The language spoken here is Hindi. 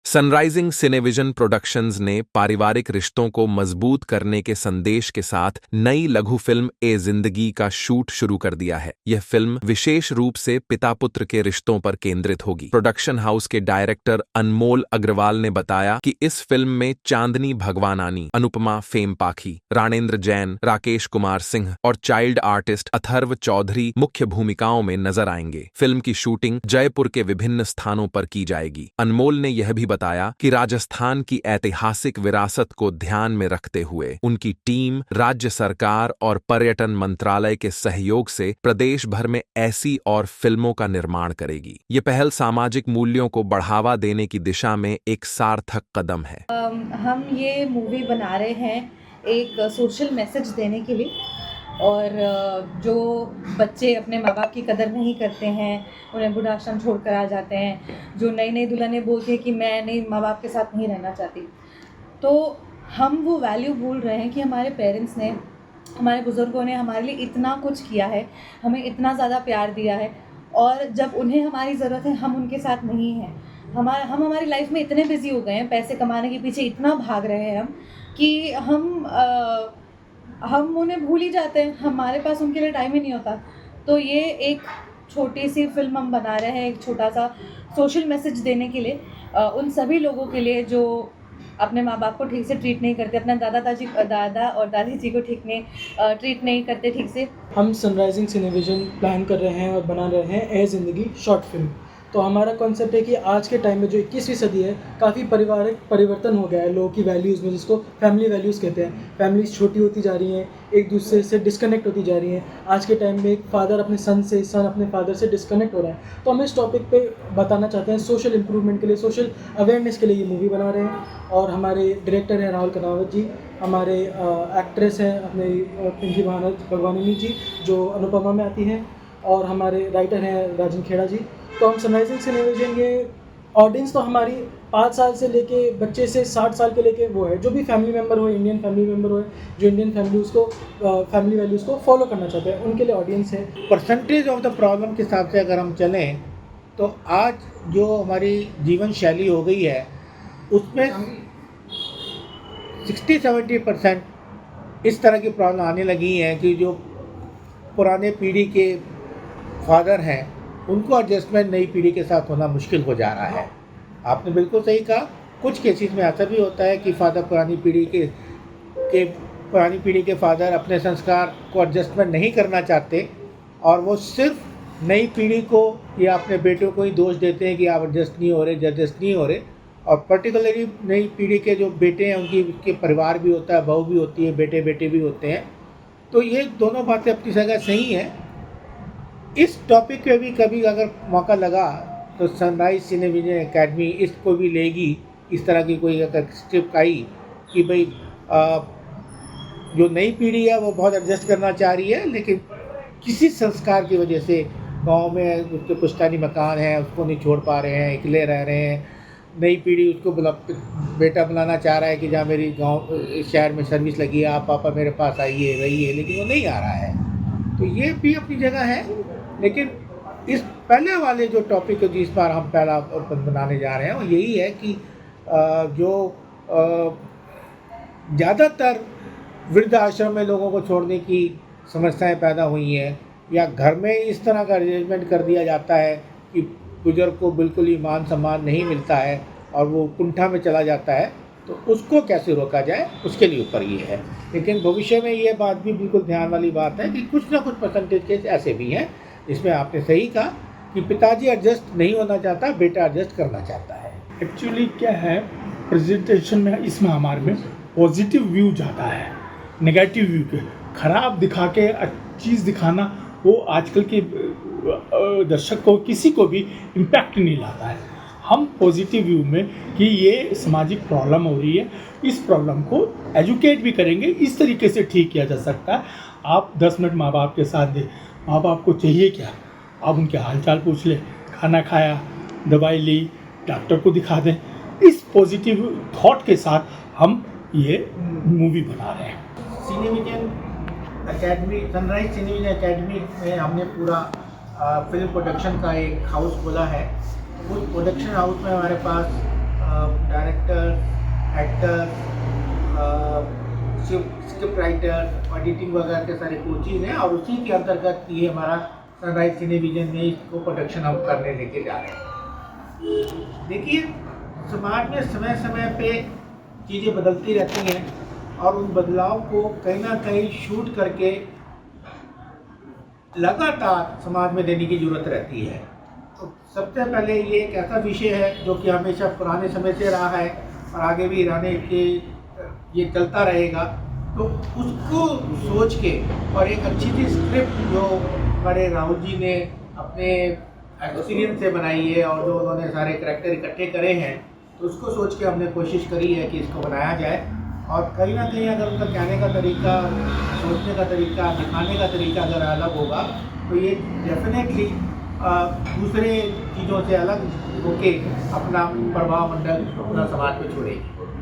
सनराइजिंग सिनेविजन प्रोडक्शंस ने पारिवारिक रिश्तों को मजबूत करने के संदेश के साथ नई लघु फिल्म ए जिंदगी का शूट शुरू कर दिया है। यह फिल्म विशेष रूप से पिता पुत्र के रिश्तों पर केंद्रित होगी। प्रोडक्शन हाउस के डायरेक्टर अनमोल अग्रवाल ने बताया कि इस फिल्म में चांदनी भगवानानी, अनुपमा फेम पाखी, राणेंद्र जैन, राकेश कुमार सिंह और चाइल्ड आर्टिस्ट अथर्व चौधरी मुख्य भूमिकाओं में नजर आएंगे। फिल्म की शूटिंग जयपुर के विभिन्न स्थानों पर की जाएगी। अनमोल ने यह भी बताया कि राजस्थान की ऐतिहासिक विरासत को ध्यान में रखते हुए उनकी टीम राज्य सरकार और पर्यटन मंत्रालय के सहयोग से प्रदेश भर में ऐसी और फिल्मों का निर्माण करेगी। ये पहल सामाजिक मूल्यों को बढ़ावा देने की दिशा में एक सार्थक कदम है। हम ये मूवी बना रहे हैं एक सोशल मैसेज देने के लिए, और जो बच्चे अपने माँ बाप की कदर नहीं करते हैं, उन्हें वृद्धाश्रम छोड़कर आ जाते हैं, जो नई नई दुल्हनें बोलती हैं कि मैं नहीं माँ बाप के साथ नहीं रहना चाहती, तो हम वो वैल्यू भूल रहे हैं कि हमारे पेरेंट्स ने, हमारे बुज़ुर्गों ने हमारे लिए इतना कुछ किया है, हमें इतना ज़्यादा प्यार दिया है, और जब उन्हें हमारी ज़रूरत है हम उनके साथ नहीं हैं। हम हमारी लाइफ में इतने बिजी हो गए हैं, पैसे कमाने के पीछे इतना भाग रहे हैं हम कि हम उन्हें भूल ही जाते हैं, हमारे पास उनके लिए टाइम ही नहीं होता। तो ये एक छोटी सी फिल्म हम बना रहे हैं, एक छोटा सा सोशल मैसेज देने के लिए, उन सभी लोगों के लिए जो अपने माँ बाप को ठीक से ट्रीट नहीं करते, अपने दादा और दादी जी को ट्रीट नहीं करते ठीक से। हम सनराइजिंग सिनेविजन प्लान कर रहे हैं और बना रहे हैं ए ज़िंदगी शॉर्ट फिल्म। तो हमारा कॉन्सेप्ट है कि आज के टाइम में जो 21वीं सदी है, काफ़ी पारिवारिक परिवर्तन हो गया है लोगों की वैल्यूज़ में, जिसको फैमिली वैल्यूज़ कहते हैं। फैमिलीज छोटी होती जा रही हैं, एक दूसरे से डिस्कनेक्ट होती जा रही हैं। आज के टाइम में एक फादर अपने सन से, सन अपने फादर से डिस्कनेक्ट हो रहा है। तो हम इस टॉपिक पे बताना चाहते हैं, सोशल इम्प्रूवमेंट के लिए, सोशल अवेयरनेस के लिए ये मूवी बना रहे हैं। और हमारे डायरेक्टर हैं राहुल कनावत जी, हमारे एक्ट्रेस हैं अपने पिंकी भगवानी जी जो अनुपमा में आती हैं, और हमारे राइटर हैं राजन खेड़ा जी। तो हम सनराइजिंग सिनेविजन, ये ऑडियंस तो हमारी 5 साल से लेके बच्चे से 60 साल के लेके वो है, जो भी फैमिली मेम्बर हो, इंडियन फैमिली मेम्बर हो, जो इंडियन फैमिली वैल्यूज़ को फॉलो करना चाहते हैं, उनके लिए ऑडियंस है। परसेंटेज ऑफ द प्रॉब्लम के हिसाब से अगर हम चलें तो आज जो हमारी जीवन शैली हो गई है उसमें 60-70% इस तरह की प्रॉब्लम आने लगी हैं कि जो पुराने पीढ़ी के फादर हैं उनको एडजस्टमेंट नई पीढ़ी के साथ होना मुश्किल हो जा रहा है। आपने बिल्कुल सही कहा, कुछ केसेस में ऐसा भी होता है कि फादर पुरानी पीढ़ी के फादर अपने संस्कार को एडजस्टमेंट नहीं करना चाहते, और वो सिर्फ नई पीढ़ी को या अपने बेटों को ही दोष देते हैं कि आप एडजस्ट नहीं हो रहे। और पर्टिकुलरली नई पीढ़ी के जो बेटे हैं उनके परिवार भी होता है, बहू भी होती है, बेटे भी होते हैं। तो ये दोनों बातें अपनी जगह सही हैं। इस टॉपिक पे भी कभी अगर मौका लगा तो सनराइज सिनेविजन एकेडमी इसको भी लेगी। इस तरह की कोई अगर स्क्रिप्ट आई कि भाई जो नई पीढ़ी है वो बहुत एडजस्ट करना चाह रही है, लेकिन किसी संस्कार की वजह से गांव में उसके पुश्तैनी मकान है उसको नहीं छोड़ पा रहे हैं, अकेले रह रहे हैं। नई पीढ़ी उसको बेटा बुलाना चाह रहा है कि जहाँ मेरी गांव शहर में सर्विस लगी है, आप पापा मेरे पास आइए रहिए, लेकिन वो नहीं आ रहा है। तो ये भी अपनी जगह है। लेकिन इस पहले वाले जो टॉपिक है जिस पर हम पहला बनाने जा रहे हैं वो यही है कि जो ज़्यादातर वृद्ध आश्रम में लोगों को छोड़ने की समस्याएं पैदा हुई हैं, या घर में इस तरह का अरेंजमेंट कर दिया जाता है कि बुजुर्ग को बिल्कुल ही मान सम्मान नहीं मिलता है और वो कुंठा में चला जाता है, तो उसको कैसे रोका जाए उसके लिए ऊपर ये है। लेकिन भविष्य में ये बात भी बिल्कुल ध्यान वाली बात है कि कुछ ना कुछ परसेंटेज केस ऐसे भी हैं जिसमें आपने सही कहा कि पिताजी एडजस्ट नहीं होना चाहता, बेटा एडजस्ट करना चाहता है। एक्चुअली क्या है, प्रेजेंटेशन में इस महामारी में पॉजिटिव व्यू ज़्यादा है, नेगेटिव व्यू के खराब दिखा के चीज़ दिखाना वो आजकल के दर्शक को किसी को भी इम्पैक्ट नहीं लाता है। हम पॉजिटिव व्यू में कि ये सामाजिक प्रॉब्लम हो रही है, इस प्रॉब्लम को एजुकेट भी करेंगे, इस तरीके से ठीक किया जा सकता है। आप 10 मिनट माँ बाप के साथ दें, माँ बाप को चाहिए क्या, आप उनके हालचाल पूछ लें, खाना खाया, दवाई ली, डॉक्टर को दिखा दें। इस पॉजिटिव थॉट के साथ हम ये मूवी बना रहे हैं। Cinevision academy, sunrise Cinevision academy में हमने पूरा फिल्म प्रोडक्शन का एक हाउस खोला है। उस प्रोडक्शन हाउस में हमारे पास एक्टर, स्क्रिप्ट राइटर, एडिटिंग वगैरह के सारे कोचेज हैं और उसी के अंतर्गत ये हमारा सनराइज सिनेविजन में इसको प्रोडक्शन हम करने लेके जा रहे हैं। देखिए, समाज में समय समय पे चीज़ें बदलती रहती हैं और उन बदलाव को कहीं ना कहीं शूट करके लगातार समाज में देने की ज़रूरत रहती है। तो सबसे पहले ये एक ऐसा विषय है जो कि हमेशा पुराने समय से रहा है और आगे भी रहने के ये चलता रहेगा, तो उसको सोच के और एक अच्छी सी स्क्रिप्ट जो हमारे राहुल जी ने अपने एक्सपीरियंस से बनाई है और जो उन्होंने सारे करैक्टर इकट्ठे करे हैं, तो उसको सोच के हमने कोशिश करी है कि इसको बनाया जाए। और कहीं ना कहीं अगर उनका कहने का तरीका, सोचने का तरीका, दिखाने का तरीका अगर अलग होगा तो ये डेफिनेटली दूसरे चीज़ों से अलग होके अपना प्रभाव मंडल अपना समाज पे छोड़ेगी।